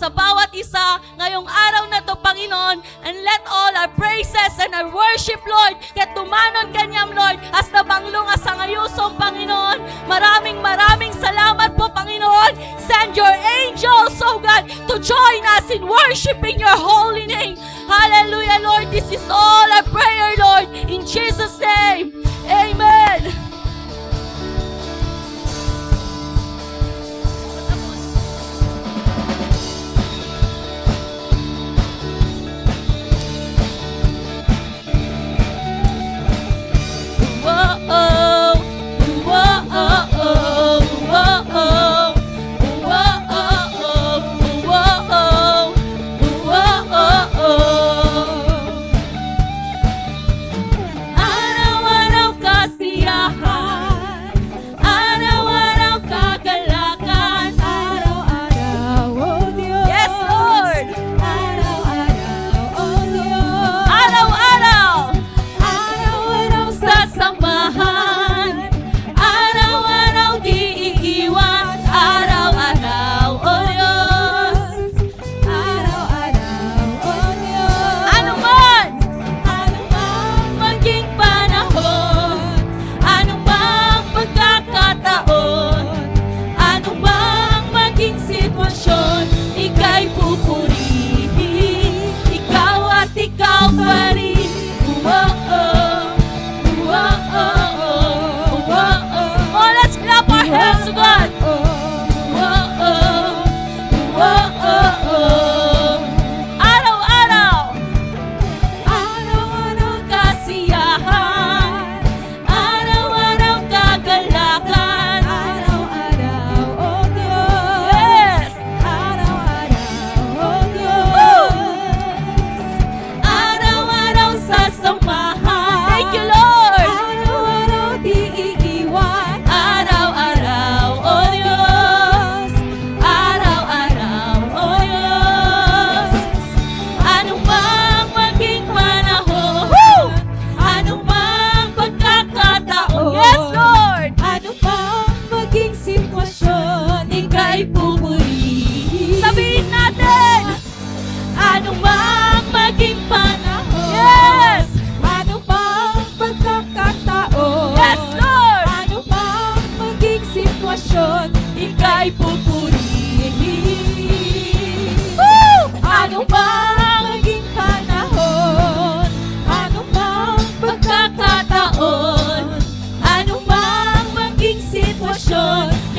sa bawat isa ngayong araw na to, Panginoon. And let all our praises and our worship, Lord, ket tumanon kanyam, Lord, as nabanglong as ang ayusom, Panginoon. Maraming salamat po, Panginoon. Send your angels, oh God, to join us in worshiping your holy name. Hallelujah, Lord. This is all our prayer, Lord. In Jesus' name, amen.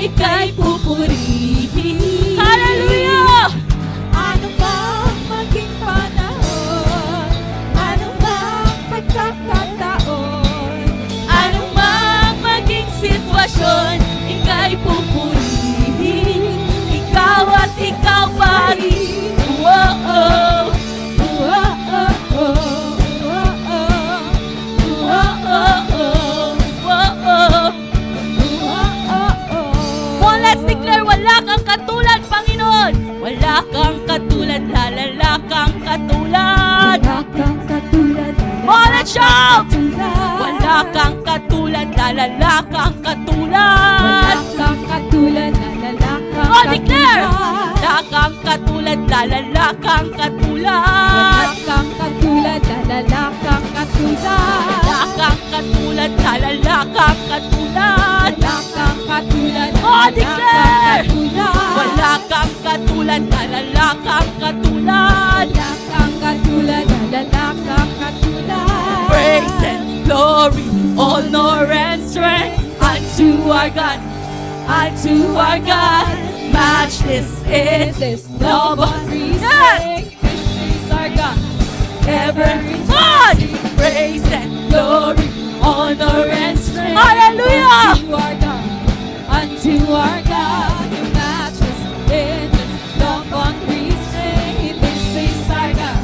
Ika'y pupurihin. Hallelujah! Ano bang maging panahon? Ano bang pagkakataon? Ano bang maging sitwasyon? Ika'y pupurihin. Ikaw at ikaw pa rin. Whoa-oh. Whoa-oh. Wala kang katulad, Panginoon. Wala kang katulad, lalala kang katulad. Wala kang katulad, Oh, let's shout! Wala kang katulad, lalala kang katulad. wala kang katulad, lalala kang Oh, declare! katulad. Wala kang katulad, lalala kang katulad. Wala kang katulad, lalala kang katulad. Wala kang katulad, lalala kang katulad. Wala kang katulad, Oh, lalala declare! kang katulad. Wala kang katulad, lalala kang katulad. Wala kang katulad, lalala kang katulad. Praise and glory, honor and strength unto our God, unto our God. Matchless in This love. love unreasoning. Yes! This is our God. Every God, praise and glory, honor and strength. Hallelujah! Hallelujah! Unto our God, who matches in this love unreasoning. This is our God.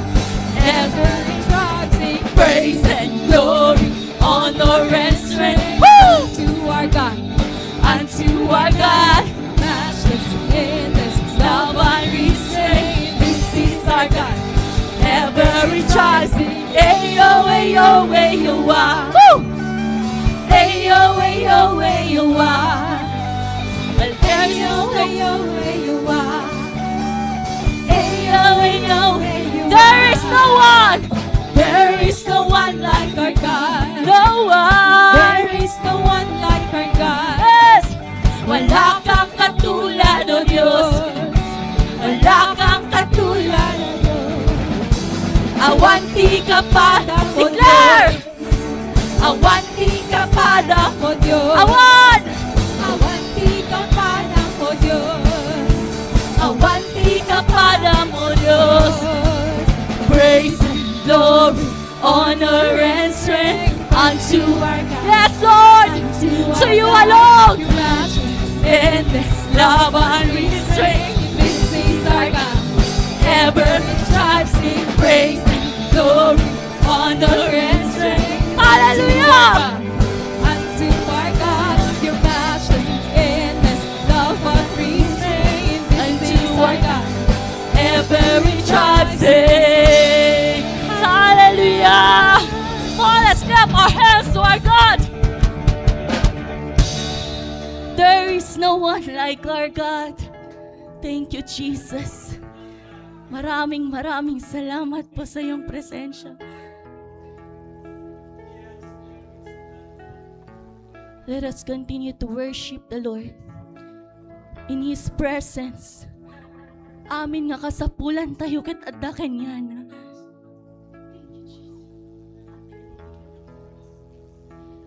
Every rising, Praise and glory, honor and strength. unto our God, Unto our God, matchless in this love love unrestrained. This is our God. Every choice, ayo, ayo, ayo, ah. Ayo, ayo, ayo, ah. Well, There is no one like our God. No one. There is no one like our God. Yes! Wala kang katulad, O Diyos. Wala kang katulad. Awanti ka pa, declare! Awanti ka pa, O Diyos. awan! Awanti ka pa o Diyos. Awanti ka pa, O Diyos. Praise and glory, honor and strength unto our God. Yes, Lord! To you alone! Endless love and restraint. This is our God. Ever strives in praise and glory, honor and strength. Hallelujah! Unto our God, your matchless, endless love and restraint. This is our God. Every tribe sing. Hallelujah! Oh, let's clap our hands to our God. There is no one like our God. Thank you, Jesus. Maraming salamat po sa iyong presensya. Let us continue to worship the Lord in His presence. Amin nga kasapulan tayo ket adda kanyana.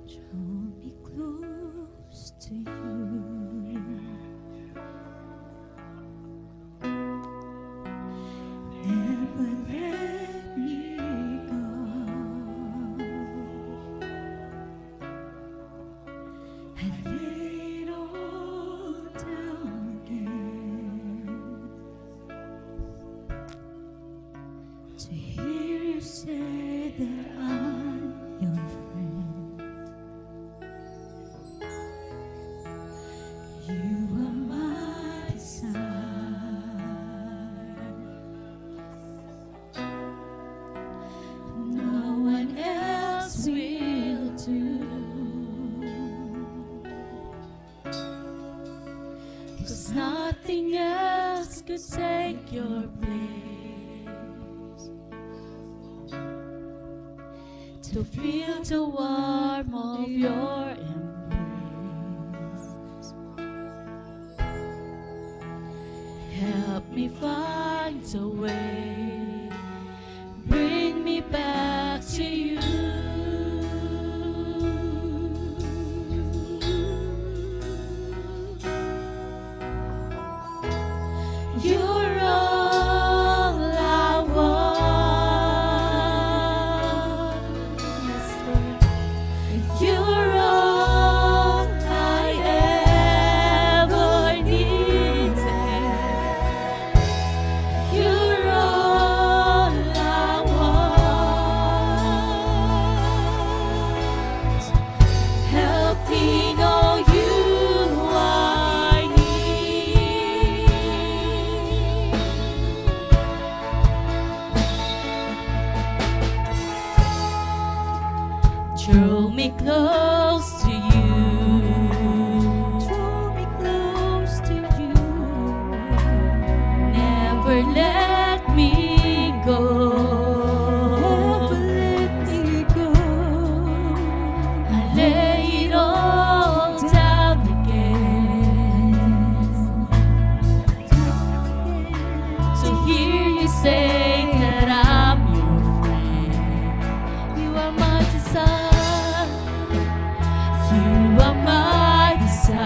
Draw me close to you. Never let me go. I lay it all down again to hear you say that I'm your friend. You are my desire. No one else will do. 'Cause nothing else could take your place. To feel the warmth of your embrace. Help me find a way. Bring me back to you. You're all I want. Yes, Lord. You're all I ever needed. You're all I want. Help me know you I need. Draw me close to you. Draw me close to you. Never let me go. Never let me go. I lay it all down again to hear you say that I'm your friend. You are my desire. You are my desire.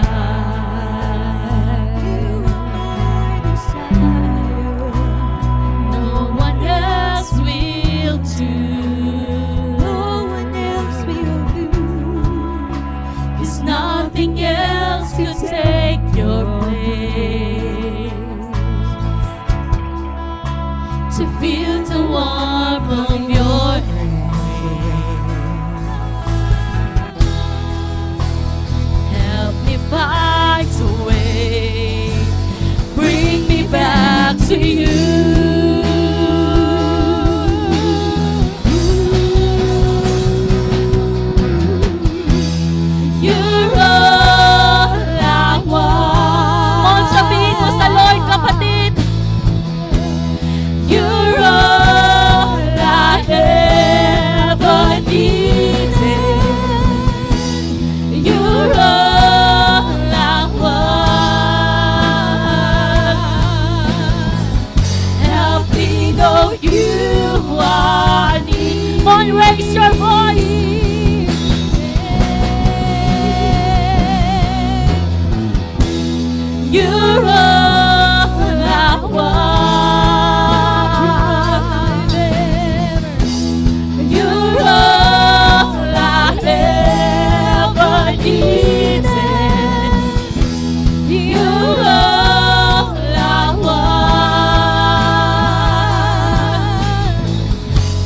You are my desire. No one else will do. No one else will do. 'Cause nothing else will take your place. To feel the warmth of your embrace. Help me find a way. Bring me back to you. You're all I want. Mon, sabihin mo sa Lord, kapatid. You're all You're all I want. You're all I ever needed. You're all I want.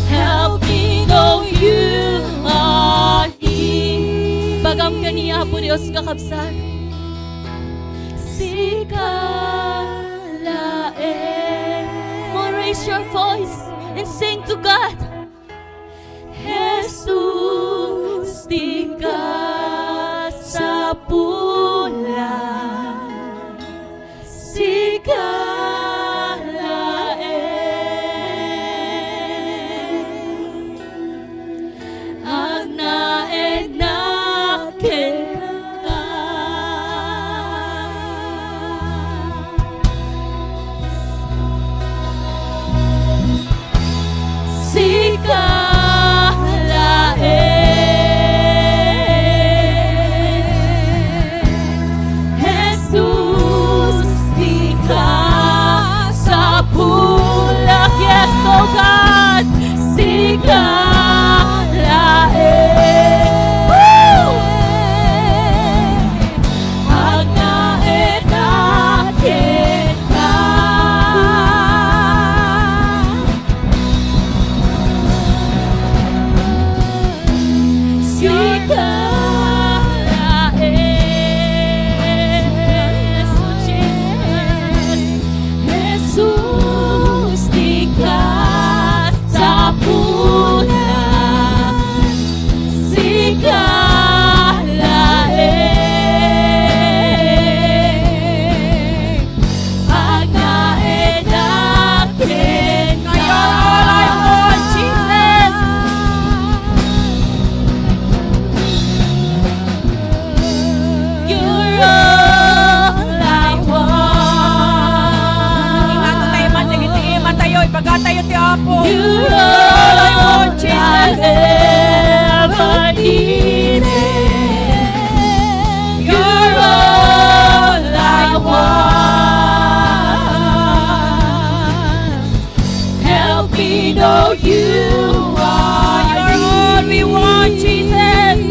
Help me know you are here. Bagam kaniya po Diyos kakabsat. Sikalae. More raise your voice and sing to God. Jesus, di ka sa pulan. Sikalae. Ang naednakin ka. Jesus, di ka sa bulak. Yes, oh God, sikalae. Woo! Ang naednakin ka. Jesus, di ka sa pulan. Sikalae. Ang naednakin ka. Ngayon, all I want, Jesus. You're all I want. Ingatan tayo man, nagitiiman tayo, ibaga tayo ti Apo. You're all I want, Jesus. Ever needed. You're all I want. Help me know you are. You're all we want, Jesus.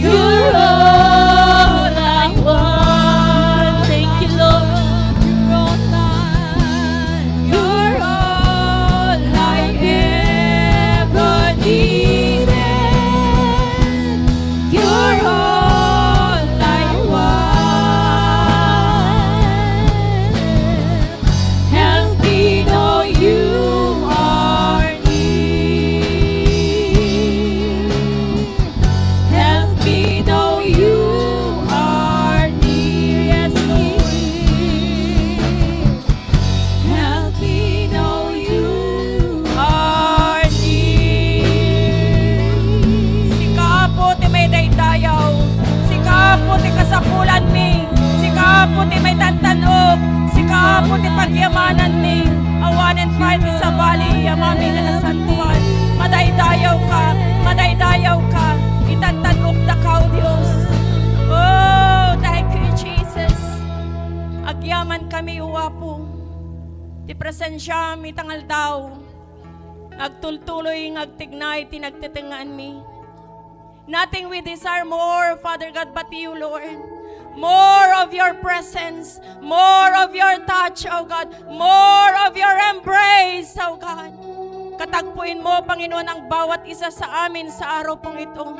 You're all I want. Thank you, Lord. You're all I ever needed. You're all I want. Help me know you are near. Help me know you are near. Yes, Lord. Help me know you are near. Si Kaapo ti may daydayaw. Si Kaapo ti kasapulan mi. Si Kaapo ti may tantanok. Si Kaapo ti pagyamanan mi. Awan and fight sa bali. Yamami na nasantuan. Madaydayaw ka. Madaydayaw ka. Itantanok na kao, Diyos. Oh, thank you, Jesus. Agyaman kami uwapo. Ti presensya mi tangal daw. Agtultuloy ngagtignay tinagtitingaan mi. Nothing we desire more, Father God, but you, Lord. More of your presence, more of your touch, oh God, more of your embrace, oh God. Katagpuin mo, Panginoon, ang bawat isa sa amin sa araw pong ito.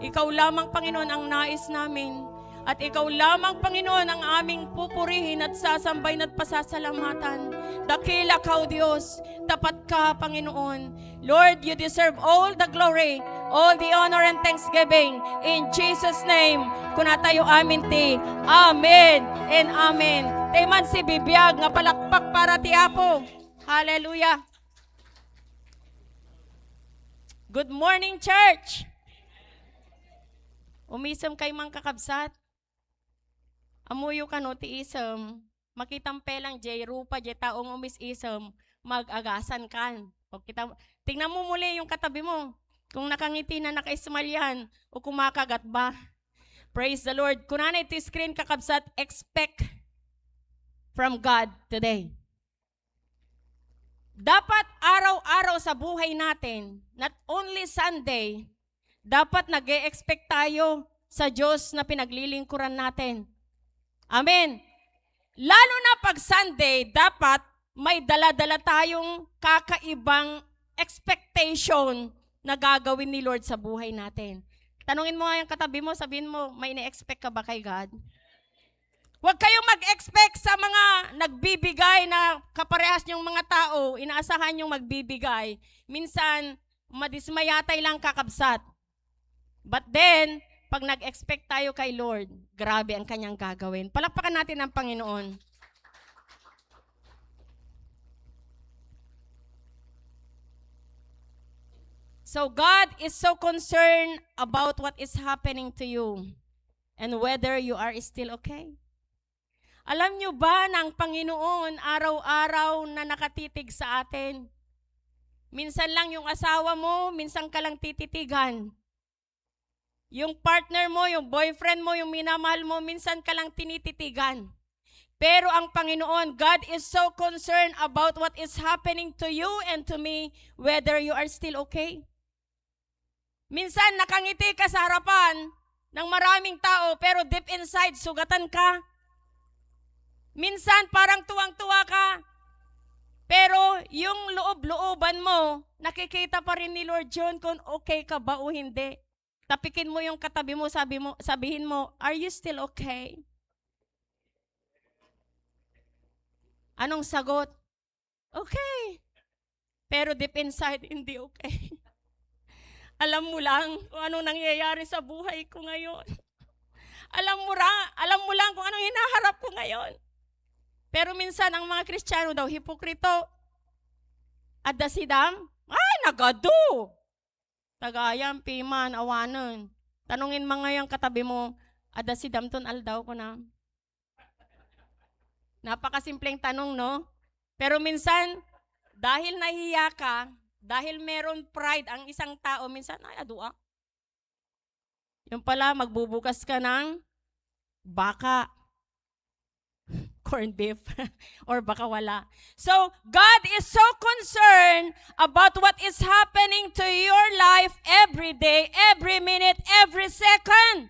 Ikaw lamang, Panginoon, ang nais namin. At ikaw lamang, Panginoon, ang aming pupurihin at sasambahin at pasasalamatan. Dakila ka, O Diyos. Tapat ka, Panginoon. Lord, you deserve all the glory, all the honor and thanksgiving. In Jesus' name, kunatayo amin ti. Amen and amen. Tayman si bibiyag nga palakpak para ti Apo. Hallelujah. Good morning, church. Umisam kay mang kakabsat. Amuyo ka no ti isam. Makitampe lang jay rupa jay taong umis isam. Mag-agasan kan. O kita, tingnan mo muli yung katabi mo. Kung nakangiti na naka-smile yan, o kumakagat ba? Praise the Lord. Kung nanay ito screen kakabsat, expect from God today. Dapat araw-araw sa buhay natin, not only Sunday, dapat nag-e-expect tayo sa Diyos na pinaglilingkuran natin. Amen. Lalo na pag Sunday, dapat may dala-dala tayong kakaibang expectation na gagawin ni Lord sa buhay natin. Tanungin mo nga yung katabi mo, sabihin mo, may ina-expect ka ba kay God? Huwag kayong mag-expect sa mga nagbibigay na kaparehas niyong mga tao, inaasahan niyong magbibigay. Minsan, madismayatay lang kakabsat. But then, pag nag-expect tayo kay Lord, grabe ang kanyang gagawin. Palakpakan natin ang Panginoon. So God is so concerned about what is happening to you and whether you are still okay. Alam nyo ba na ang Panginoon araw-araw na nakatitig sa atin? Minsan lang yung asawa mo, minsan ka lang tititigan. Yung partner mo, yung boyfriend mo, yung minamahal mo, minsan ka lang tinititigan. Pero ang Panginoon, God is so concerned about what is happening to you and to me, whether you are still okay. Minsan nakangiti ka sa harapan ng maraming tao, pero deep inside, sugatan ka. Minsan parang tuwang-tuwa ka, pero yung loob-looban mo, nakikita pa rin ni Lord John kung okay ka ba o hindi. Tapikin mo yung katabi mo, sabihin mo, are you still okay? Anong sagot? Okay. Pero deep inside, hindi okay. Alam mo lang kung anong nangyayari sa buhay ko ngayon. Alam mo lang kung anong hinaharap ko ngayon. Pero minsan, ang mga Kristiyano daw, hipokrito. At dasidam, ay, nagado. Tagayam, piman, awanon. Tanungin mo ngayon katabi mo, at dasidam ton aldaw ko na. Napakasimpleng tanong, no? Pero minsan, dahil nahiya ka, dahil meron pride ang isang tao, minsan, ay, adua. Yung pala, magbubukas ka ng baka. Corned beef. Or baka wala. So, God is so concerned about what is happening to your life every day, every minute, every second.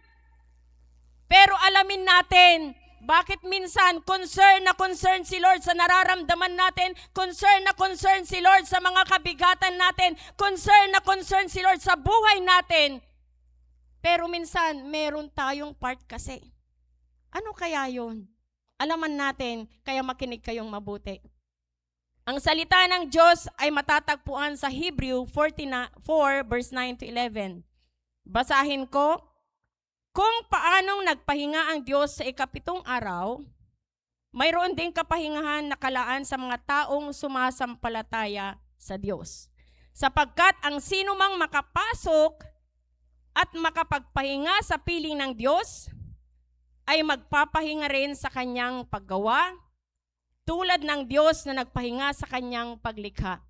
Pero alamin natin, bakit minsan concern na concern si Lord sa nararamdaman natin, concern na concern si Lord sa mga kabigatan natin, concern na concern si Lord sa buhay natin. Pero minsan, meron tayong part kasi. Ano kaya yun? Alaman natin, kaya makinig kayong mabuti. Ang salita ng Diyos ay matatagpuan sa Hebrew 4 verse 9 to 11. Basahin ko. Kung paanong nagpahinga ang Diyos sa ikapitong araw, mayroon ding kapahingahan na kalaan sa mga taong sumasampalataya sa Diyos. Sapagkat ang sino mang makapasok at makapagpahinga sa piling ng Diyos, ay magpapahinga rin sa kanyang paggawa, tulad ng Diyos na nagpahinga sa kanyang paglikha.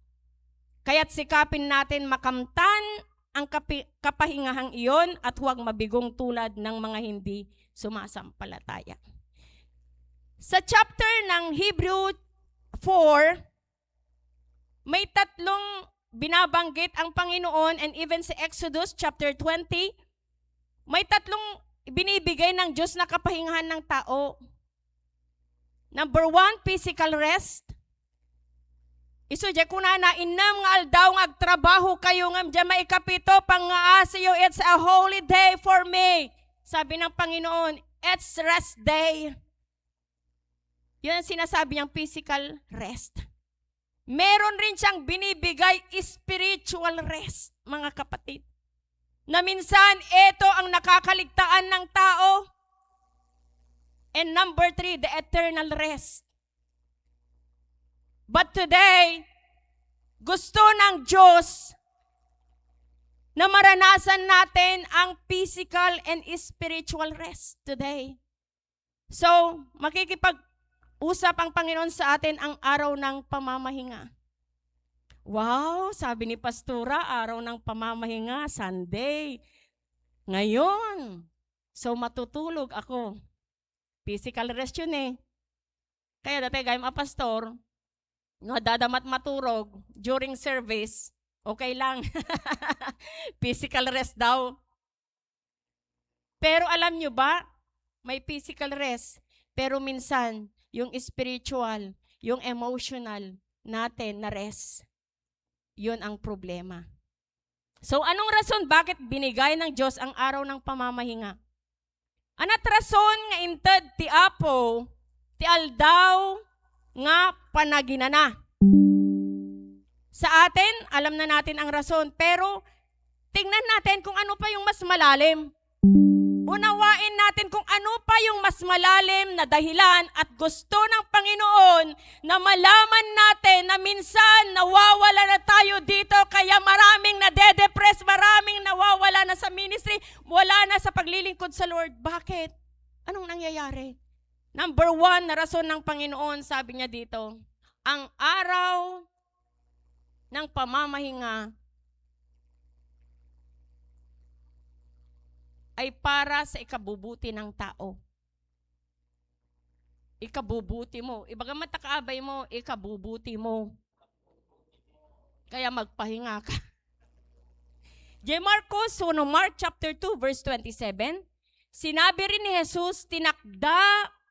Kaya't sikapin natin makamtan ang kapahingahang iyon at huwag mabigong tulad ng mga hindi sumasampalataya. Sa chapter ng Hebrew 4, may tatlong binabanggit ang Panginoon, and even sa Exodus chapter 20, may tatlong binibigay ng Diyos na kapahingahan ng tao. Number 1, physical rest. Isudya ko na inam nga aldaw nga agtrabaho kayo nga dyan maikapito, pangaasiyo, it's a holy day for me. Sabi ng Panginoon, it's rest day. Yun ang sinasabi niyang physical rest. Meron rin siyang binibigay spiritual rest, mga kapatid. Na minsan, ito ang nakakaligtaan ng tao. And number 3, the eternal rest. But today, gusto ng Diyos na maranasan natin ang physical and spiritual rest today. So, makikipag-usap ang Panginoon sa atin ang araw ng pamamahinga. Wow, sabi ni Pastora, araw ng pamamahinga, Sunday. Ngayon, so matutulog ako. Physical rest yun eh. Kaya dati gayong pastor, nga dadamat maturog during service, okay lang. Physical rest daw. Pero alam nyo ba, may physical rest, pero minsan, yung spiritual, yung emotional natin na rest, yun ang problema. So anong rason bakit binigay ng Diyos ang araw ng pamamahinga? Anat rason nga inted ti Apo, ti aldaw nga panaginana. Sa atin, alam na natin ang rason, pero tingnan natin kung ano pa yung mas malalim. Unawain natin kung ano pa yung mas malalim na dahilan at gusto ng Panginoon na malaman natin na minsan nawawala na tayo dito kaya maraming nade-depress, maraming nawawala na sa ministry, wala na sa paglilingkod sa Lord. Bakit? Anong nangyayari? Number 1 na rason ng Panginoon, sabi niya dito, ang araw ng pamamahinga ay para sa ikabubuti ng tao. Ikabubuti mo. Ibagamat takaabay mo, ikabubuti mo. Kaya magpahinga ka. Marcos, Mark chapter 2, verse 27, sinabi rin ni Jesus, tinakda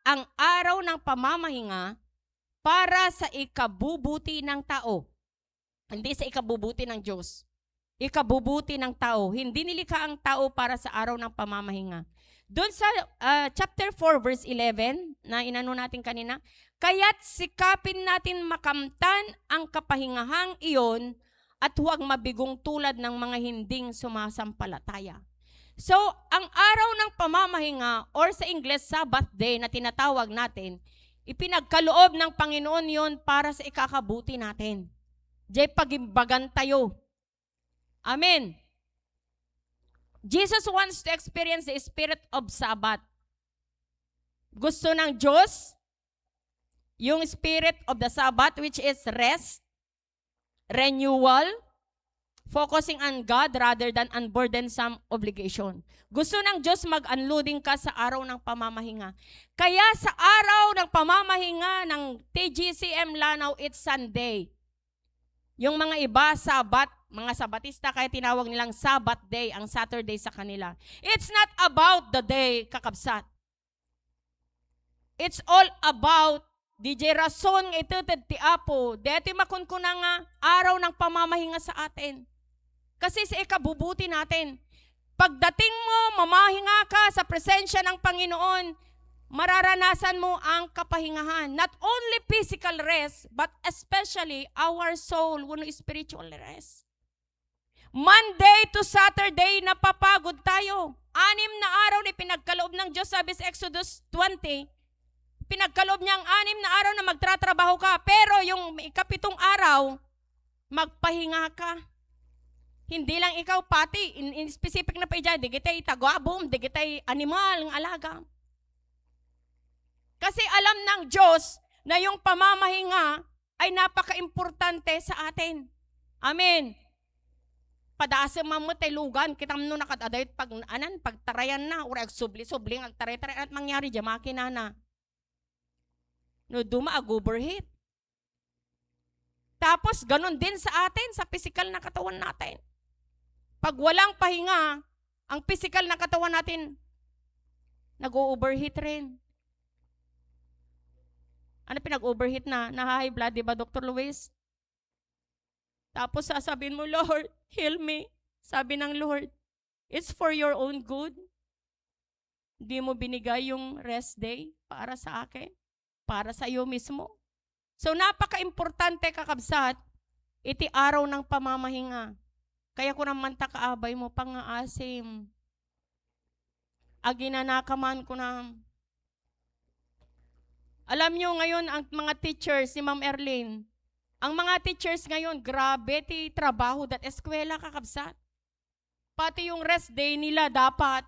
ang araw ng pamamahinga para sa ikabubuti ng tao. Hindi sa ikabubuti ng Diyos. Ikabubuti ng tao. Hindi nilikha ang tao para sa araw ng pamamahinga. Doon sa chapter 4 verse 11 na inano natin kanina, kaya't sikapin natin makamtan ang kapahingahang iyon at huwag mabigong tulad ng mga hinding sumasampalataya. So, ang araw ng pamamahinga or sa English Sabbath day na tinatawag natin, ipinagkaloob ng Panginoon yon para sa ikakabuti natin. Diyay pagimbagan tayo. Amen. Jesus wants to experience the spirit of Sabbath. Gusto ng Diyos yung spirit of the Sabbath, which is rest, renewal, focusing on God rather than on burdensome obligation. Gusto ng Diyos mag-unloading ka sa araw ng pamamahinga. Kaya sa araw ng pamamahinga ng TGCM Lanao, it's Sunday. Yung mga iba, Sabat, mga Sabatista, kaya tinawag nilang Sabbath day, ang Saturday sa kanila. It's not about the day, kakabsat. It's all about DJ rason nga ituted ti Apo, deti makunkuna nga araw ng pamamahinga sa atin. Kasi sa ikabubuti natin. Pagdating mo, mamahinga ka sa presensya ng Panginoon, mararanasan mo ang kapahingahan. Not only physical rest, but especially our soul, spiritual rest. Monday to Saturday, napapagod tayo. 6 na araw na pinagkaloob ng Diyos, sabi sa Exodus 20, pinagkaloob niya ang 6 na araw na magtratrabaho ka, pero yung 7 araw, magpahinga ka. Hindi lang ikaw, pati, in specific na pa dyan, di kita'y tagwabom, di kita'y animal, ng alaga. Kasi alam ng Diyos na yung pamamahinga ay napaka-importante sa atin. Amen. Padasa mamutay lugan, kita mo nakatadayot pagtarayan na, or subli-subli, agtaray-taray, at mangyari dyan, makinana. No, duma, overheat. Tapos, ganun din sa atin, sa physical na katawan natin. Pag walang pahinga, ang physical na katawan natin, nag-overheat rin. Ano pinag-overheat na? Na-high blood, di ba, Dr. Luis? Tapos sasabihin mo, Lord, heal me. Sabi ng Lord, it's for your own good. Di mo binigay yung rest day para sa akin, para sa iyo mismo. So napaka-importante, kakabsat, iti araw ng pamamahinga. Kaya ko naman takaabay mo pang-aasim. Aginanakaman ko na. Alam nyo ngayon, ang mga teachers, si Ma'am Erlene, ang mga teachers ngayon, grabe ti trabaho dat eskwela, kakabsat. Pati yung rest day nila dapat,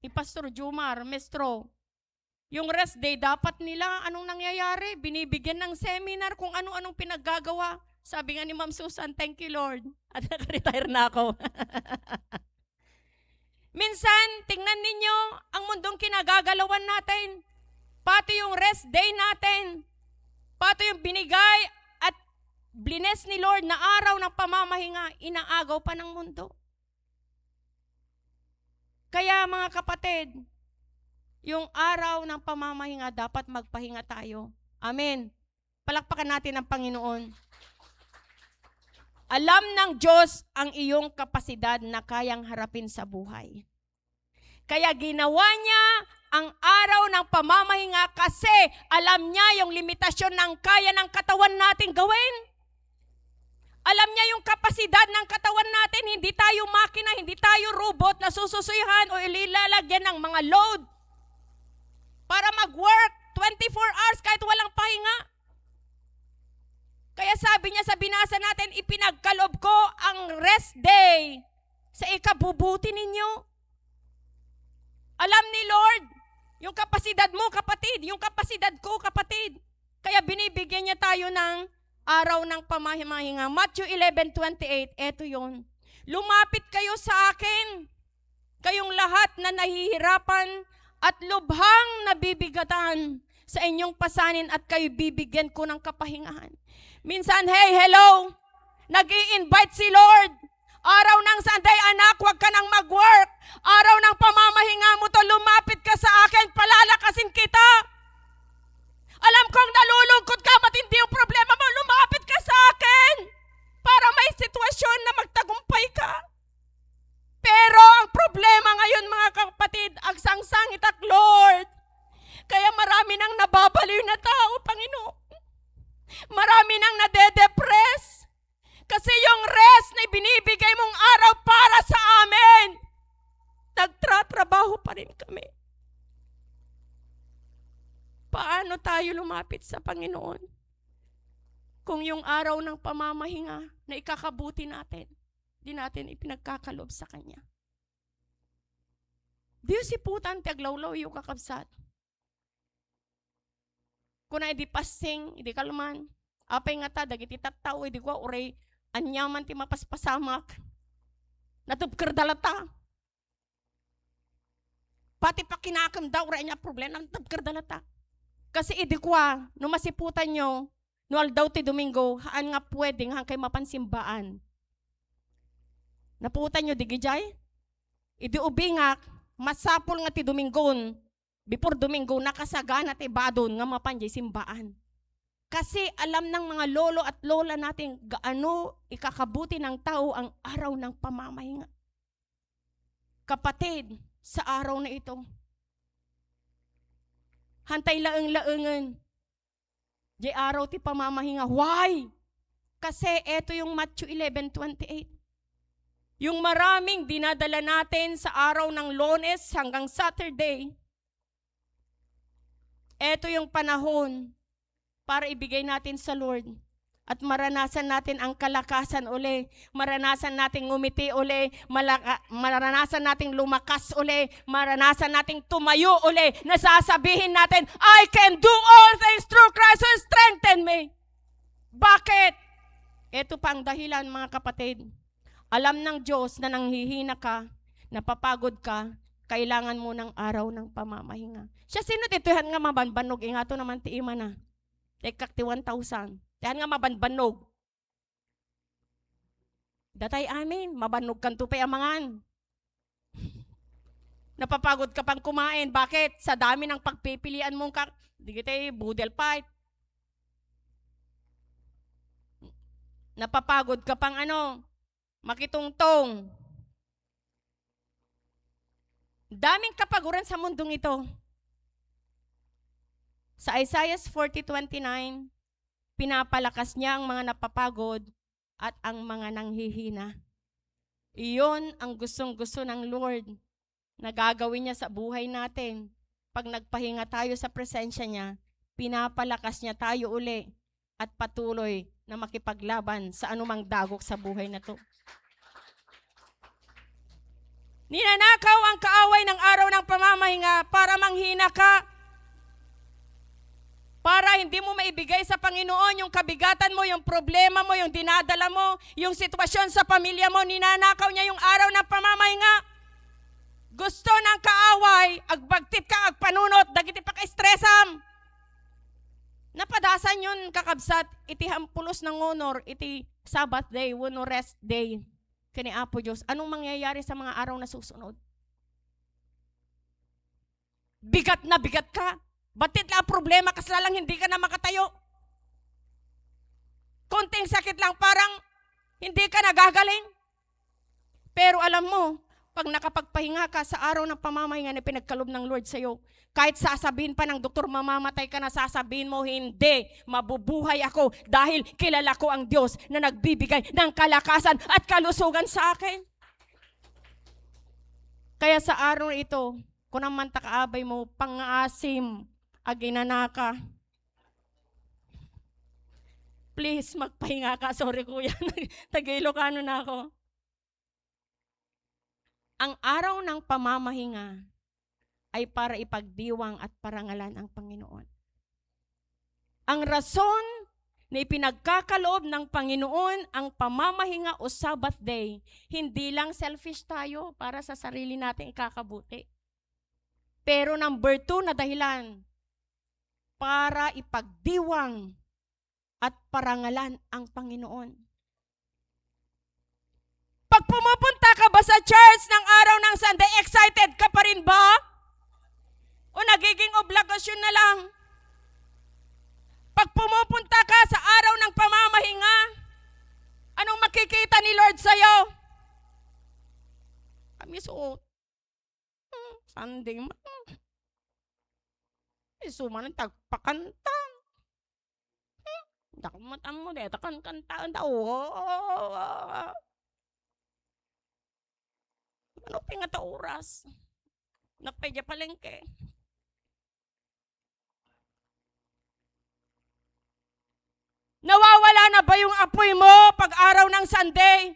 ni Pastor Jumar, Mestro, yung rest day dapat nila, anong nangyayari? Binibigyan ng seminar kung ano-anong pinaggagawa Sabi nga ni Ma'am Susan, thank you Lord. At naka-retire na ako. Minsan, tingnan ninyo ang mundong kinagagalawan natin. Pati yung rest day natin. Pati yung binigay at blines ni Lord na araw ng pamamahinga, inaagaw pa ng mundo. Kaya mga kapatid, yung araw ng pamamahinga, dapat magpahinga tayo. Amen. Palakpakan natin ang Panginoon. Alam ng Diyos ang iyong kapasidad na kayang harapin sa buhay. Kaya ginawa niya ang araw ng pamamahinga kasi alam niya yung limitasyon ng kaya ng katawan natin gawin. Alam niya yung kapasidad ng katawan natin. Hindi tayo makina, hindi tayo robot na sususuyahan o ililalagyan ng mga load para mag-work 24 hours kahit walang pahinga. Kaya sabi niya sa binasa natin, ipinagkalob ko ang rest day sa ikabubuti ninyo. Alam ni Lord, yung kapasidad mo, kapatid, yung kapasidad ko, kapatid. Kaya binibigyan niya tayo ng araw ng pamamahinga. Matthew 11:28, eto yun. Lumapit kayo sa akin, kayong lahat na nahihirapan at lubhang nabibigatan sa inyong pasanin at kayo bibigyan ko ng kapahingahan. Minsan, hey, hello, nag-i-invite si Lord. Araw ng Sunday, anak, huwag ka nang mag-work. Araw ng pamamahinga mo to, lumapit ka sa akin, palalakasin kita. Alam kong nalulungkot ka, matindi yung problema mo, lumapit ka sa akin para may sitwasyon na magtagumpay ka. Pero ang problema ngayon, mga kapatid, ang sangsangit at Lord. Kaya marami nang nababaliw na tao, Panginoon. Marami nang nade-depress. Kasi yung rest na binibigay mong araw para sa amin, nagtratrabaho pa rin kami. Paano tayo lumapit sa Panginoon kung yung araw ng pamamahinga na ikakabuti natin, di natin ipinagkakalob sa Kanya? Diyo si putan, taglawlaw yung kakabsat. Kung na hindi pasing, hindi kalman, apay nga ta, dagiti tattaw, hindi ko uray, anyaman ti mapaspasamak, natubkardalata. Pati pa kinakam daw, uray niya problema, natubkardalata. Kasi hindi ko no masiputan nyo, no aldaw ti Domingo, haan nga pwedeng hang kay mapansimbaan. Naputan nyo, digijay? Idi ubingak, masapol nga ti Domingon, before Domingo, nakasagana ti badon nga mapanjay simbaan. Kasi alam ng mga lolo at lola natin gaano ikakabuti ng tao ang araw ng pamamahinga. Kapatid, sa araw na ito, hantay laeng-laengen. Di araw ti pamamahinga. Why? Kasi eto yung Matthew 11:28. Yung maraming dinadala natin sa araw ng Lunes hanggang Saturday, eto yung panahon para ibigay natin sa Lord at maranasan natin ang kalakasan uli, maranasan nating ngumiti uli, maranasan nating lumakas uli, maranasan nating tumayo uli, nasasabihin natin, I can do all things through Christ who strengthen me. Bakit? Ito pa ang dahilan, mga kapatid. Alam ng Diyos na nanghihina ka, napapagod ka, kailangan mo ng araw ng pamamahinga. Siya sinutituhan nga mabanbanog, ingato naman ti ima na. Tekak ti 1,000. Tihan nga mabanbanog. Datay amin, mabanog kan tupay amangan. Napapagod ka pang kumain. Bakit? Sa dami ng pagpipilian mong di kita budel fight. Napapagod ka pang makitungtong. Daming kapaguran sa mundong ito. Sa Isaiah 40:29, pinapalakas niya ang mga napapagod at ang mga nanghihina. Iyon ang gustong-gusto ng Lord na gagawin niya sa buhay natin. Pag nagpahinga tayo sa presensya niya, pinapalakas niya tayo uli at patuloy na makipaglaban sa anumang dagok sa buhay na to. Ninanakaw ang kaaway ng araw ng pamamahinga para manghina ka, para hindi mo maibigay sa Panginoon yung kabigatan mo, yung problema mo, yung dinadala mo, yung sitwasyon sa pamilya mo, ninanakaw niya yung araw ng pamamahinga. Gusto ng kaaway, agbagtit ka, agpanunot, dagiti pa ka-stressam. Napadasan yun kakabsat, iti hampulos ng honor, iti Sabbath day, wano rest day. Kani Apo Diyos, anong mangyayari sa mga araw na susunod? Bigat na bigat ka. Batit lang problema, kaslalang hindi ka na makatayo. Konting sakit lang, parang hindi ka nagagaling. Pero alam mo, pag nakapagpahinga ka sa araw ng pamamahinga na pinagkalob ng Lord sa'yo, kahit sasabihin pa ng doktor, mamamatay ka na, sasabihin mo, hindi, mabubuhay ako dahil kilala ko ang Diyos na nagbibigay ng kalakasan at kalusugan sa akin. Kaya sa araw na ito, kung naman takaabay mo, pang-asim, aginanaka. Please, magpahinga ka. Sorry kuya, Tag-Ilocano na ako. Ang araw ng pamamahinga ay para ipagdiwang at parangalan ang Panginoon. Ang rason na ipinagkakaloob ng Panginoon ang pamamahinga o Sabbath day, hindi lang selfish tayo para sa sarili natin ikakabuti. Pero number 2 na dahilan, para ipagdiwang at parangalan ang Panginoon. Pag pumupunta ka ba sa church ng araw ng Sunday, excited ka pa rin ba? O nagiging obligasyon na lang? Pag pumupunta ka sa araw ng pamamahinga, anong makikita ni Lord sa'yo? Kami suot. Sunday man. Isuman ng tagpakanta. Dakamatan mo, deta kantaan daw. Ano pingata oras? Nakpedya palengke. Nawawala na ba yung apoy mo pag araw ng Sunday?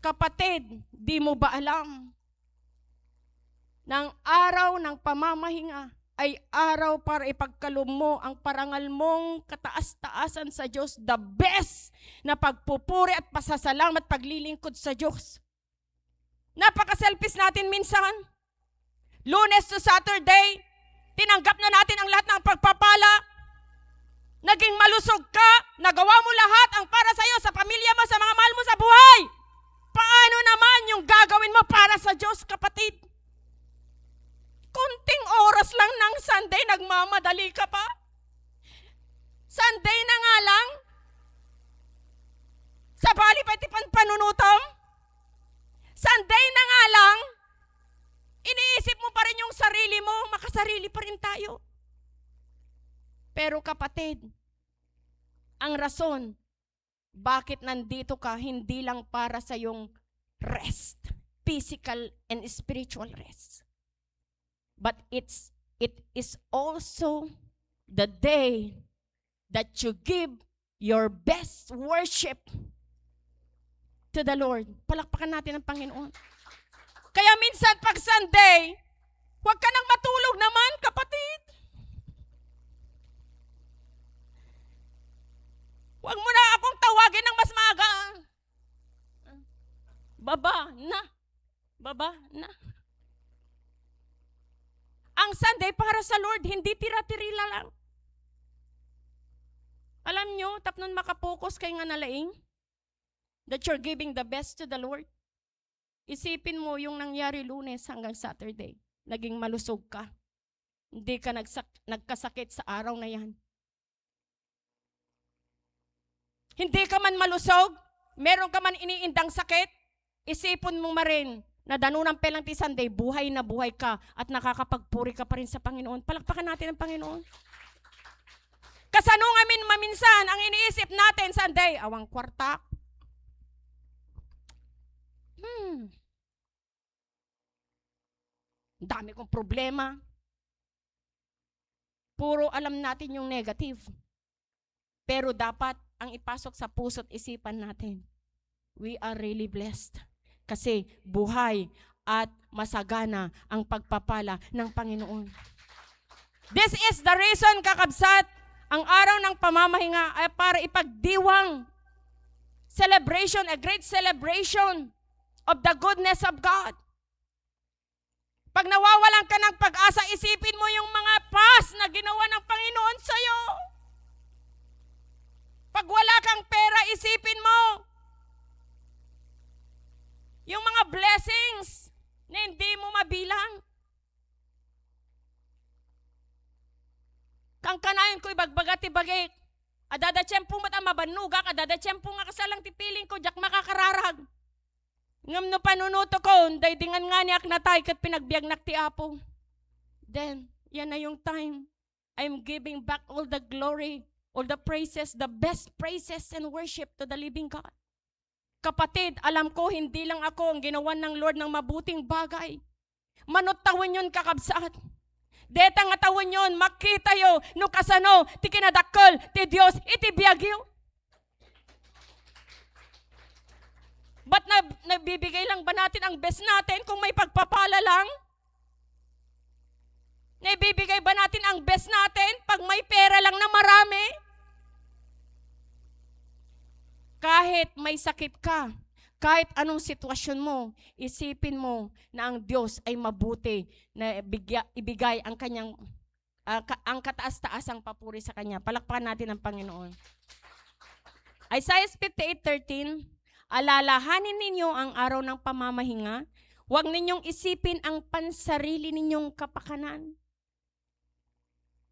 Kapatid, di mo ba alam? Ng araw ng pamamahinga ay araw para ipagkaloob mo ang parangal mong kataas-taasan sa Diyos, the best na pagpupuri at pasasalamat, paglilingkod sa Diyos. Napaka-selfish natin minsan. Lunes to Saturday, tinanggap na natin ang lahat ng pagpapala. Naging malusog ka, nagawa mo lahat ang para sa iyo, sa pamilya mo, sa mga mahal mo sa buhay. Paano naman yung gagawin mo para sa Diyos, kapatid? Kunting oras lang ng Sunday, nagmamadali ka pa. Sunday na nga lang. Sa bali pa iti panunutom. Sunday na nga lang. Iniisip mo pa rin yung sarili mo, makasarili pa rin tayo. Pero kapatid, ang rason, bakit nandito ka, hindi lang para sa yung rest, physical and spiritual rest. But it is also the day that you give your best worship to the Lord. Palakpakan natin ang Panginoon. Kaya minsan pag Sunday, huwag ka nang matulog naman, kapatid. Huwag mo na akong tawagin ng mas maaga. Baba na. Baba na. Ang Sunday para sa Lord, hindi tira-tirila lang. Alam nyo, tapnon makapokus kay nga nalaing, that you're giving the best to the Lord. Isipin mo yung nangyari Lunes hanggang Saturday. Naging malusog ka. Hindi ka nagkasakit sa araw na yan. Hindi ka man malusog, meron ka man iniindang sakit, isipin mo marin na danunang pelang ti Sunday, buhay na buhay ka at nakakapagpuri ka pa rin sa Panginoon. Palakpakan natin ang Panginoon. Kasanungan maminsan, ang iniisip natin Sunday, awang kwarta. Dami kong problema. Puro alam natin yung negative. Pero dapat ang ipasok sa puso't isipan natin. We are really blessed. Kasi buhay at masagana ang pagpapala ng Panginoon. This is the reason, kakabsat, ang araw ng pamamahinga ay para ipagdiwang celebration, a great celebration of the goodness of God. Pag nawawalan ka ng pag-asa, isipin mo yung mga past na ginawa ng Panginoon sa'yo. Pag wala kang pera, isipin mo yung mga blessings na hindi mo mabilang. Kang kanayon ko ibagbagat ibagik. Adada tiyempo mata mabanuga, adada tiyempo nga kasalang tipiling ko, jak makakararag. Ngam no panunuto ko, daydingan nga niyak natay kat pinagbiag nakti apo. Then, yan na yung time. I'm giving back all the glory, all the praises, the best praises and worship to the living God. Kapatid, alam ko, hindi lang ako ang ginawan ng Lord ng mabuting bagay. Manot tawon yun, kakabsat. Deta nga tawon yun, makita yo, no kasano, ti kinadakkel, ti Diyos, iti biyagyo. Ba't nabibigay lang ba natin ang best natin kung may pagpapala lang? Naibibigay ba natin ang best natin pag may pera lang na marami? Kahit may sakit ka, kahit anong sitwasyon mo, isipin mo na ang Diyos ay mabuti na ibigay ang kanyang ang kataas-taasang papuri sa kanya. Palakpakan natin ang Panginoon. Isaiah 58:13, alalahanin ninyo ang araw ng pamamahinga, huwag ninyong isipin ang pansarili ninyong kapakanan.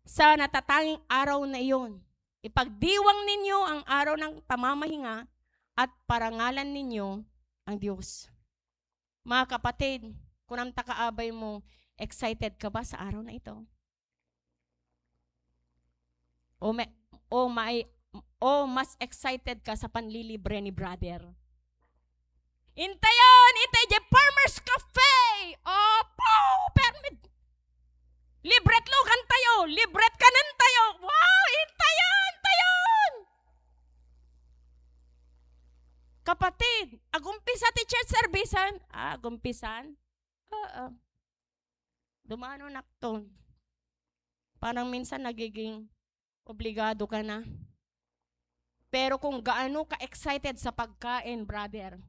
Sa natatanging araw na iyon, ipagdiwang ninyo ang araw ng pamamahinga at parangalan ninyo ang Diyos. Mga kapatid, kung ang takaabay mo, excited ka ba sa araw na ito? O mas excited ka sa panlilibre ni brother? Intayon! Intay je Farmers Cafe! Opo! Permit! Libret lukan tayo! Libret kanan tayo! Wow! Intayon! Tayon! Kapatid, agumpisa ti church servicean? Agumpisan? Oo. Dumano nakton. Parang minsan nagiging obligado ka na. Pero kung gaano ka-excited sa pagkain, brother,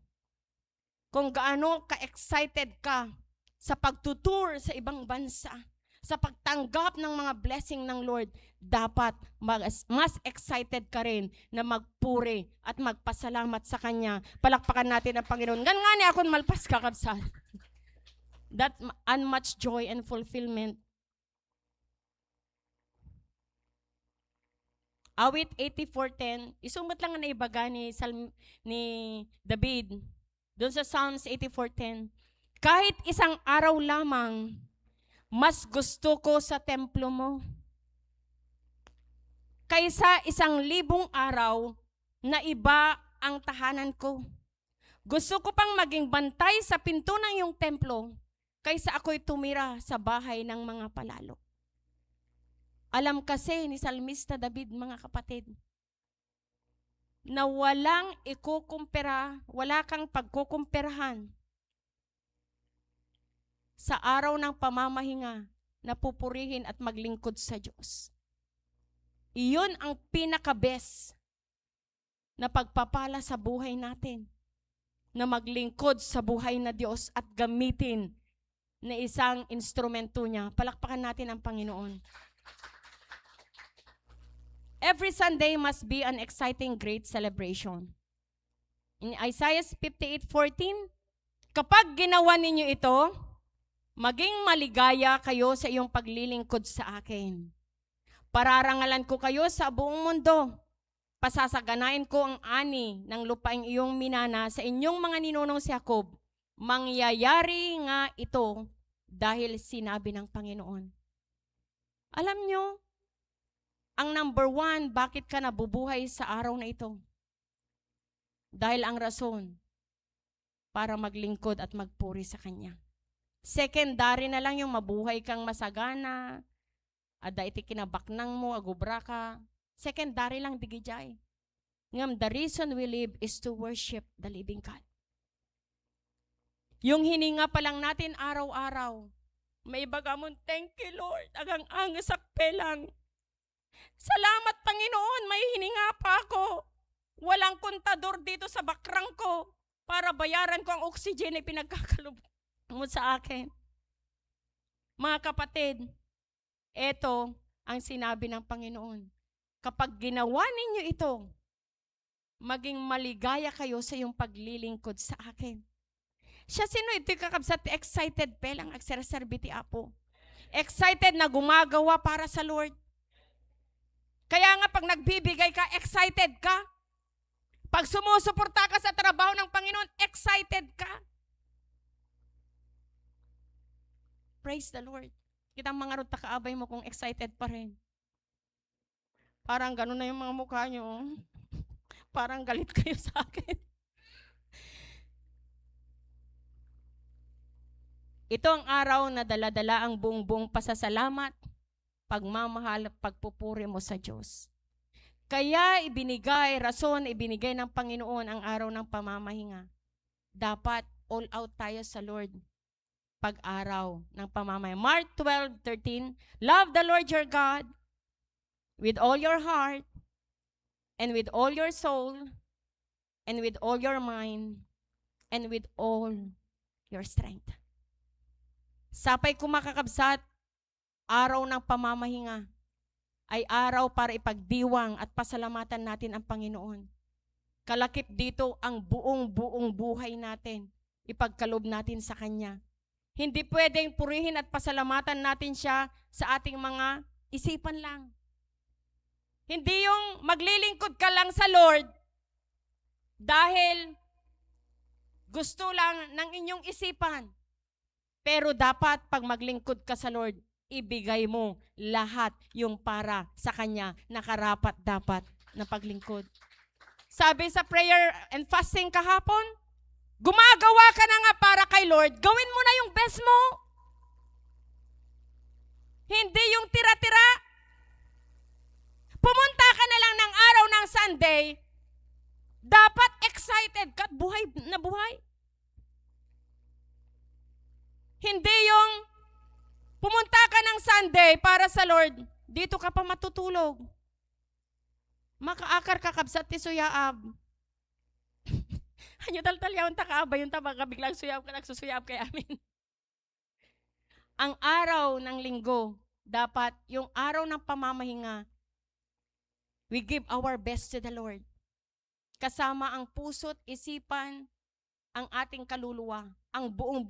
kung gaano ka-excited ka sa pagtutour sa ibang bansa, sa pagtanggap ng mga blessing ng Lord, dapat mas excited ka rin na magpuri at magpasalamat sa Kanya. Palakpakan natin ang Panginoon. Gan nga ni akong malpas kakabsat. That unmatched joy and fulfillment. Awit 84:10, isumbat lang na ibaga ni David, doon sa Psalms 84:10. Kahit isang araw lamang, mas gusto ko sa templo mo kaysa 1,000 araw na iba ang tahanan ko. Gusto ko pang maging bantay sa pinto ng iyong templo kaysa ako'y tumira sa bahay ng mga palalo. Alam kasi ni Salmista David, mga kapatid, na walang ikukumpira, wala kang pagkukumpirahan sa araw ng pamamahinga na pupurihin at maglingkod sa Diyos. Iyon ang pinaka-best na pagpapala sa buhay natin, na maglingkod sa buhay na Diyos at gamitin na isang instrumento niya. Palakpakan natin ang Panginoon. Every Sunday must be an exciting, great celebration. In Isaiah 58:14, kapag ginawa ninyo ito, maging maligaya kayo sa iyong paglilingkod sa akin. Pararangalan ko kayo sa buong mundo. Pasasaganain ko ang ani ng lupaing iyong minana sa inyong mga ninunong si Jacob. Mangyayari nga ito dahil sinabi ng Panginoon. Alam nyo, ang number 1, bakit ka nabubuhay sa araw na ito? Dahil ang rason, para maglingkod at magpuri sa Kanya. Secondary na lang yung mabuhay kang masagana, ada iti kinabaknang mo, agubra ka. Secondary lang digijay. Ngam, the reason we live is to worship the living God. Yung hininga pa lang natin araw-araw, May bagamon, thank you Lord, agang angas akpelang. Salamat Panginoon, may hininga pa ako. Walang kontador dito sa bakrang ko para bayaran ko ang oxygen na pinagkakalob mo sa akin. Mga kapatid, eto ang sinabi ng Panginoon. Kapag ginawa ninyo ito, maging maligaya kayo sa iyong paglilingkod sa akin. Siya sino ito'y kakabsat, excited pelang agserserbi ti Apo. Excited na gumagawa para sa Lord. Kaya nga pag nagbibigay ka, excited ka. Pag sumusuporta ka sa trabaho ng Panginoon, excited ka. Praise the Lord. Kitang mga ruta kaabay mo kung excited pa rin. Parang gano'n na yung mga mukha nyo. Parang galit kayo sa akin. Ito ang araw na dala-dala ang buong-buong pasasalamat, pagmamahal at pagpupuri mo sa Diyos. Kaya rason ibinigay ng Panginoon ang araw ng pamamahinga. Dapat all out tayo sa Lord pag-araw ng pamamahinga. Mark 12:13, love the Lord your God with all your heart and with all your soul and with all your mind and with all your strength. Sapay kumakakabsat, araw ng pamamahinga ay araw para ipagdiwang at pasalamatan natin ang Panginoon. Kalakip dito ang buong buhay natin. Ipagkalob natin sa Kanya. Hindi pwedeng purihin at pasalamatan natin siya sa ating mga isipan lang. Hindi yung maglilingkod ka lang sa Lord dahil gusto lang ng inyong isipan. Pero dapat pag maglingkod ka sa Lord, ibigay mo lahat yung para sa Kanya na karapat dapat na paglingkod. Sabi sa prayer and fasting kahapon, gumagawa ka na nga para kay Lord, gawin mo na yung best mo. Hindi yung tira-tira. Pumunta ka na lang ng araw ng Sunday, dapat excited ka at buhay na buhay. Hindi yung pumunta ka ng Sunday para sa Lord, dito ka pa matutulog. Makaakar ka kabsat ti suyaab. Hanyo tal-tal yaon ta kaabay yung tabaga biglang suyab ka, nagsusuyab kay amin. Ang araw ng linggo, dapat yung araw ng pamamahinga, we give our best to the Lord. Kasama ang puso't isipan, ang ating kaluluwa, ang buong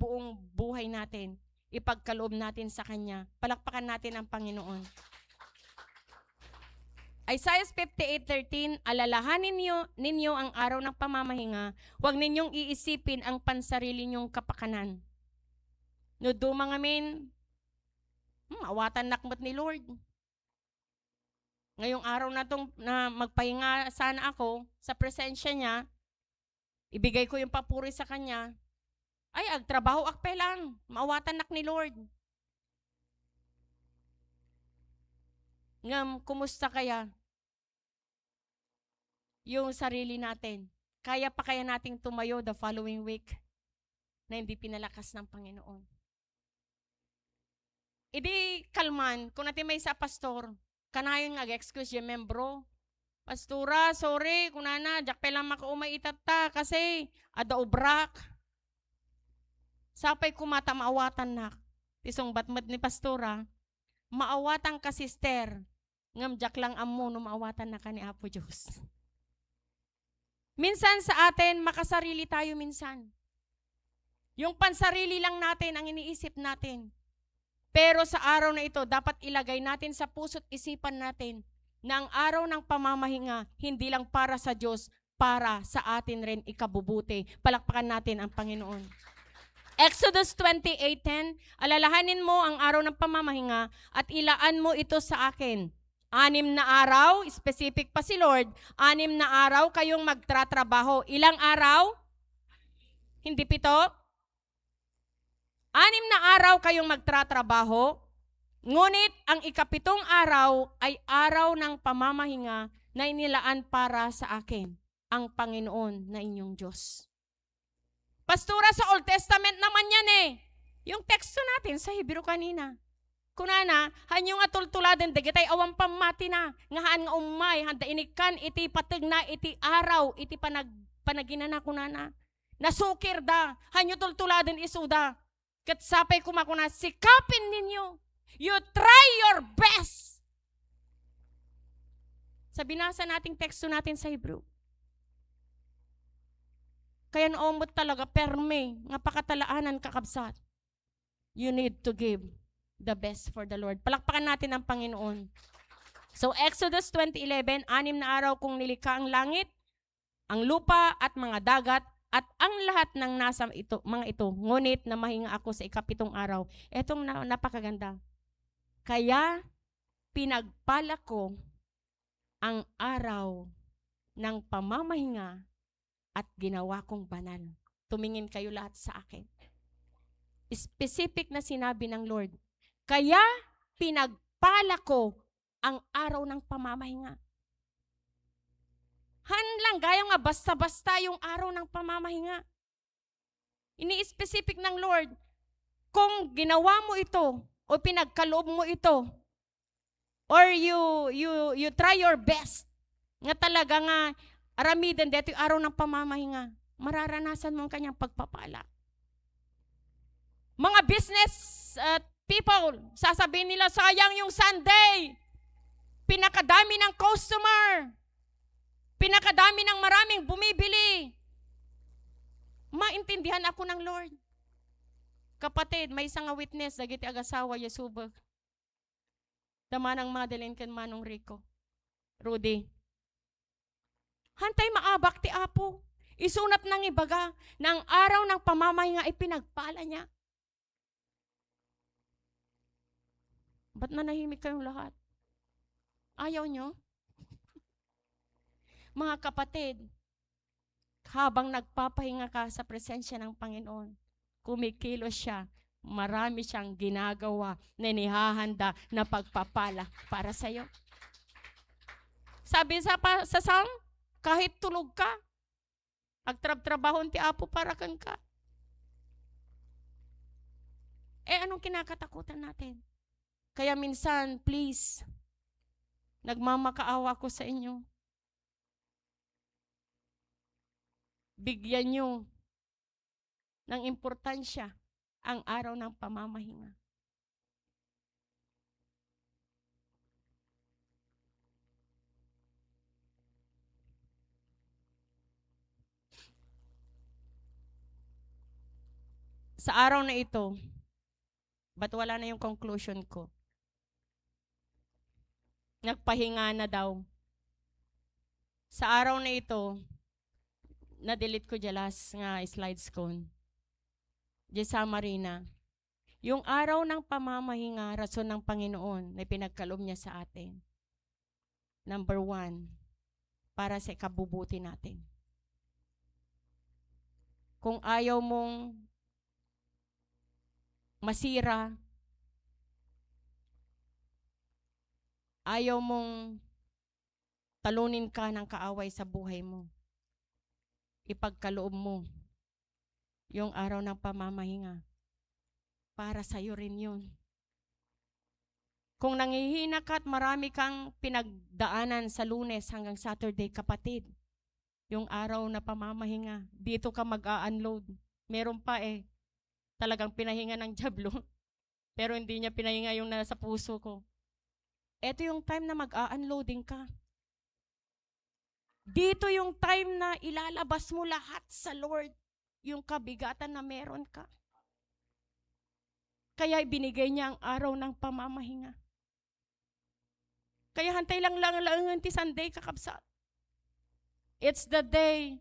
buhay natin. Ipagkaloob natin sa Kanya. Palakpakan natin ang Panginoon. Isaiah 58:13, alalahanin ninyo ang araw ng pamamahinga, huwag ninyong iisipin ang pansarili ninyong kapakanan. No dumang amin, awatan nakmat ni Lord. Ngayong araw na magpahinga sana ako sa presensya niya, ibigay ko yung papuri sa Kanya, ay agtrabaho akpelang, maawatan nak ni Lord. Ngam, kumusta kaya yung sarili natin? Kaya pa kaya nating tumayo the following week na hindi pinalakas ng Panginoon? Idi kalman, kung natin may sa pastor, kanayon nga excuse yung membro, pastora, sorry, kung nana, jak pelang makaumay itata kasi ada ubrak. Sapay kumata maawatan nak. Tisong batmat ni pastora, maawatan ka sister, ngamjak lang amo no maawatan na ka ni Apo Diyos. Minsan sa atin, makasarili tayo minsan. Yung pansarili lang natin ang iniisip natin. Pero sa araw na ito, dapat ilagay natin sa puso't isipan natin na ang araw ng pamamahinga, hindi lang para sa Diyos, para sa atin rin ikabubuti. Palakpakan natin ang Panginoon. Exodus 28:10, alalahanin mo ang araw ng pamamahinga at ilaan mo ito sa akin. 6 na araw, specific pa si Lord, 6 na araw kayong magtratrabaho. Ilang araw? Hindi 7? 6 na araw kayong magtratrabaho, ngunit ang ikapitong araw ay araw ng pamamahinga na inilaan para sa akin, ang Panginoon na inyong Diyos. Pastora, sa Old Testament naman yan eh. Yung teksto natin sa Hebrew kanina. Kunana, hanyo nga tultuladen, dagitay awang pamati na, ngahaan nga umay, handa inikan, iti patag na, iti araw, iti panaginana kunana. Nasukir da, hanyo tultuladen isuda. Kat sapay kumakuna, sikapin ninyo. You try your best. Sa binasa nating teksto natin sa Hebrew. Kaya naomot talaga, perme, nga pakatalaanan kakabsat. You need to give the best for the Lord. Palakpakan natin ang Panginoon. So Exodus 20:11, 6 na araw kong nilikha ang langit, ang lupa at mga dagat, at ang lahat ng nasa mga ito. Ngunit na mahinga ako sa ikapitong araw. Etong napakaganda. Kaya pinagpala ko ang araw ng pamamahinga at ginawa kong banal. Tumingin kayo lahat sa akin. Specific na sinabi ng Lord. Kaya pinagpala ko ang araw ng pamamahinga. Hanlang, gaya nga basta-basta yung araw ng pamamahinga. Ini-specific ng Lord, kung ginawa mo ito, o pinagkaloob mo ito, or you try your best, nga talaga nga, aramidan dito yung araw ng pamamahinga, mararanasan mo ang kanyang pagpapala. Mga business people, sasabihin nila, sayang yung Sunday. Pinakadami ng customer. Pinakadami ng maraming bumibili. Maintindihan ako ng Lord. Kapatid, may isang witness, dagiti agasawa, Yasubag. Damanang Madeline kan Manong Rico. Rudy. Hantay maabak ti Apo. Isunat ng ibaga, ng araw ng pamamahinga ay pinagpala niya. Ba't nanahimik kayong lahat? Ayaw nyo? Mga kapatid, habang nagpapahinga ka sa presensya ng Panginoon, kumikilos siya, marami siyang ginagawa na nihahanda na pagpapala para sa iyo. Sabi sa Psalm, kahit tulog ka, agtrab-trabahon ti Apo para kang ka. Anong kinakatakutan natin? Kaya minsan, please, nagmamakaawa ko sa inyo. Bigyan nyo ng importansya ang araw ng pamamahinga. Sa araw na ito, ba't wala na yung conclusion ko? Nagpahinga na daw. Sa araw na ito, na-delete ko jalas nga slides ko. Sa Marina. Yung araw ng pamamahinga, rason ng Panginoon na pinagkaloob niya sa atin. Number 1, para sa ikabubuti natin. Kung ayaw mong masira, ayaw mong talunin ka ng kaaway sa buhay mo, ipagkaloob mo yung araw ng pamamahinga. Para sa'yo rin yun. Kung nangihina ka at marami kang pinagdaanan sa Lunes hanggang Saturday, kapatid, yung araw na pamamahinga, dito ka mag-a-unload. Meron pa talagang pinahinga ng jablo, pero hindi niya pinahinga yung nasa puso ko. Ito yung time na mag-a-unloading ka. Dito yung time na ilalabas mo lahat sa Lord, yung kabigatan na meron ka. Kaya ibinigay niya ang araw ng pamamahinga. Kaya hantay lang ti Sunday kakabsat. It's the day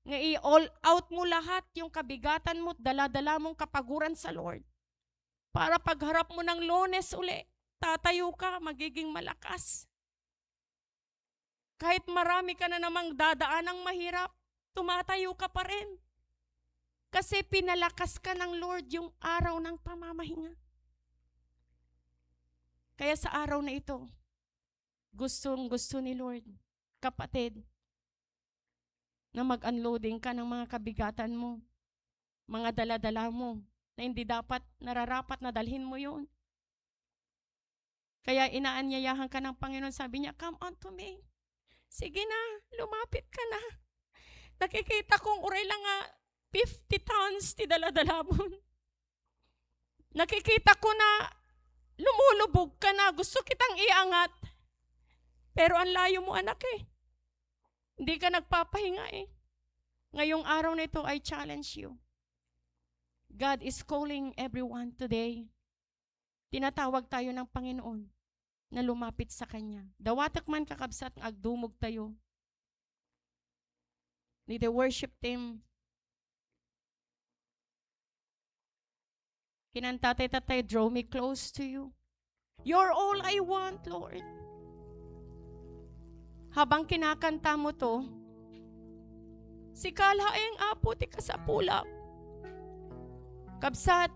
nga i-all out mo lahat yung kabigatan mo, dala-dala mong kapaguran sa Lord. Para pagharap mo ng Lunes uli, tatayo ka, magiging malakas. Kahit marami ka na namang dadaanang mahirap, tumatayo ka pa rin. Kasi pinalakas ka ng Lord yung araw ng pamamahinga. Kaya sa araw na ito, gustong-gusto ni Lord, kapatid, na mag-unloading ka ng mga kabigatan mo, mga dala-dala mo, na hindi dapat, nararapat na dalhin mo yun. Kaya inaanyayahan ka ng Panginoon, sabi niya, come unto me. Sige na, lumapit ka na. Nakikita kong uray lang nga, 50 tons ti daladalabon. Nakikita ko na lumulubog ka na, gusto kitang iangat. Pero ang layo mo anak eh. Hindi ka nagpapahinga eh. Ngayong araw na ito, I challenge you. God is calling everyone today. Tinatawag tayo ng Panginoon na lumapit sa Kanya. Dawatak man kakabsat ng agdumog tayo. Ni the worship team. Kinantatay-tatay, draw me close to you. You're all I want, Lord. Habang kinakanta mo to, si kalaeng apo ti kasapulak. Kabsat,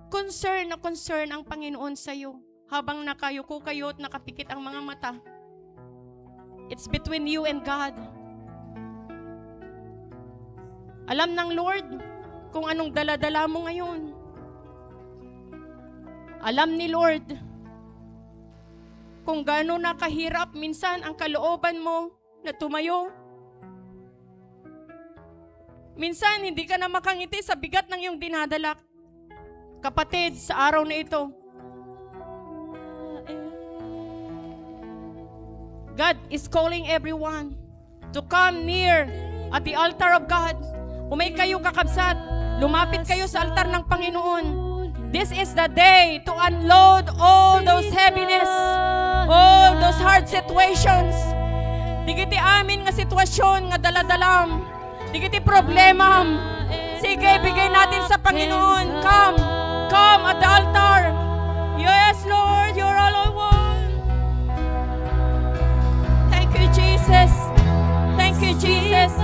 concern na concern ang Panginoon sa iyo habang nakayuko kayo at nakapikit ang mga mata. It's between you and God. Alam ng Lord kung anong daladala mo ngayon. Alam ni Lord kung gaano nakahirap minsan ang kalooban mo na tumayo. Minsan hindi ka na makangiti sa bigat ng iyong dinadala. Kapatid, sa araw na ito, God is calling everyone to come near at the altar of God. Umay kayo kakabsat, lumapit kayo sa altar ng Panginoon. This is the day to unload all those heaviness, all those hard situations. Di kiti amin nga sitwasyon nga daladalam. Di kiti problema. Sige, bigay natin sa Panginoon. Come at the altar. Yes, Lord, you're all I want. Thank you, Jesus. Thank you, Jesus.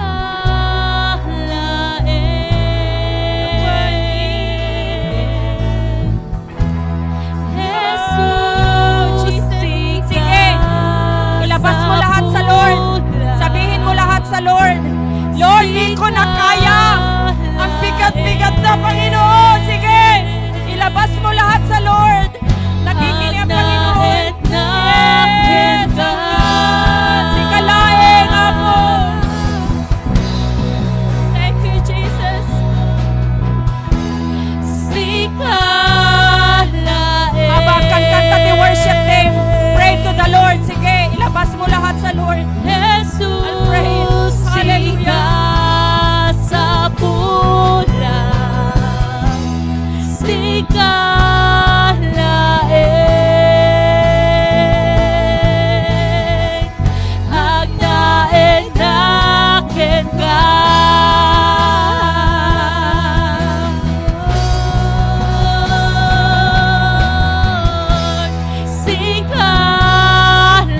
Ilabas mo lahat sa Lord. Sabihin mo lahat sa Lord. Lord, di ko na kaya. Ang bigat-bigat na, Panginoon. Sige, ilabas mo lahat sa Lord. Nakikinig ang Panginoon. Yes, si kalaeng ako. Thank you, Jesus. Si kalaeng. Habang kanta the worship team, pray to the Lord. Sige, ilabas mo lahat sa Lord. Jesus, I'll pray. Hallelujah. sa pula, si kalaeng, hagdaeng naken ka. Si kalaeng,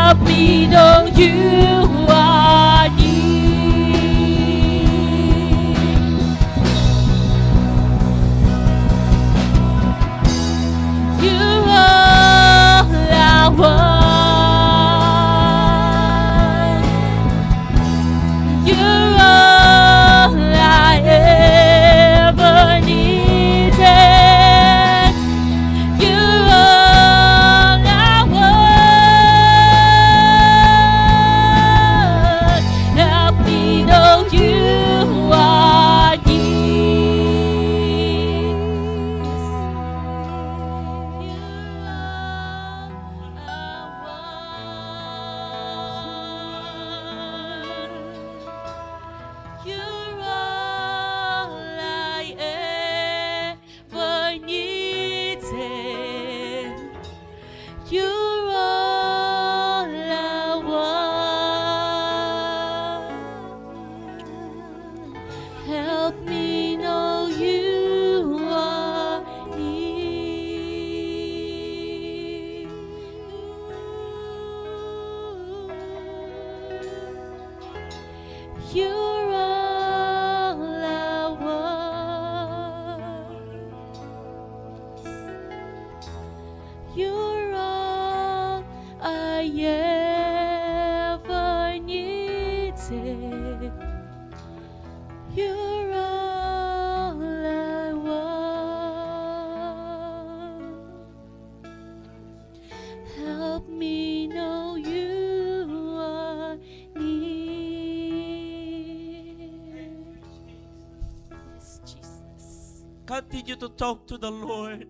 help me know you are near. You're all I want. You're all I ever needed. You're all I want. Help me know you are near. You're all I ever needed. You're all I want. Help me know you are near. You're all I want. You're all I ever needed. You're all I want. Help me know you are near. Yes, Jesus. Continue to talk to the Lord.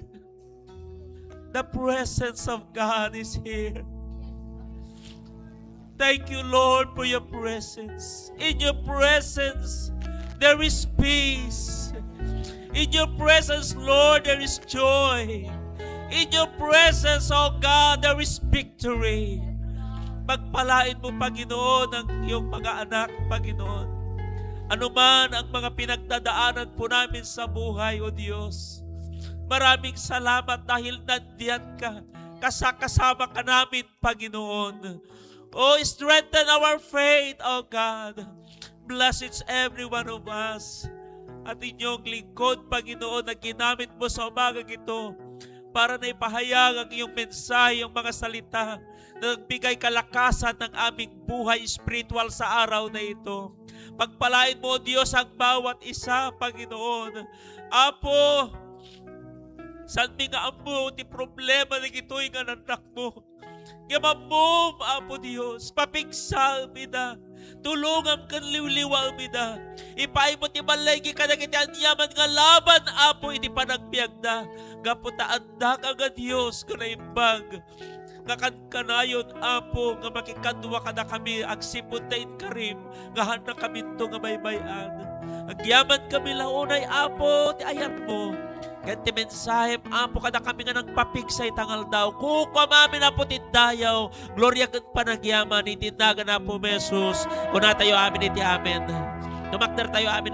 The presence of God is here. Thank you, Lord, for your presence. In your presence, there is peace. In your presence, Lord, there is joy. In your presence, oh God, there is victory. Pagpalain mo, Panginoon, ang iyong mga anak, Panginoon. Ano man ang mga pinagdadaanan po namin sa buhay, O Diyos. Maraming salamat dahil nandiyan ka. Kasama ka namin, Panginoon. Oh, strengthen our faith, oh God. Bless each every one of us. At inyong lingkod, Panginoon, na ginamit mo sa umagang ito para na ipahayag ang iyong mensahe, ang mga salita na nagbigay kalakasan ng aming buhay spiritual sa araw na ito. Pagpalain mo, Diyos, ang bawat isa, Panginoon. Apo, saan mi nga amo, ti problema na gito'y nga nanak mo. Gamamom, Apo Diyos, papigsal mi na. Tulungan kan liwliwa mi na. Ipay mo ti balay ka na kiti anyaman nga laban, Apo, iti panagbiag na. Gaputaan na ka nga Diyos, kanaimbag. Kanayon, Apo, nga makikadwa ka na kami, agsipuntain karim, gahan na kami ito nga baybayan. Agyaman kami launay, Apo, ti ayat mo. Ganti mensahe, Apo, kada kami nga nagpapigsay tangal daw. Kukwa mami na po tindayaw. Gloria kang panagyaman, itindagan na po, Mesus. Kuna tayo amin iti amin. Numakdar tayo amin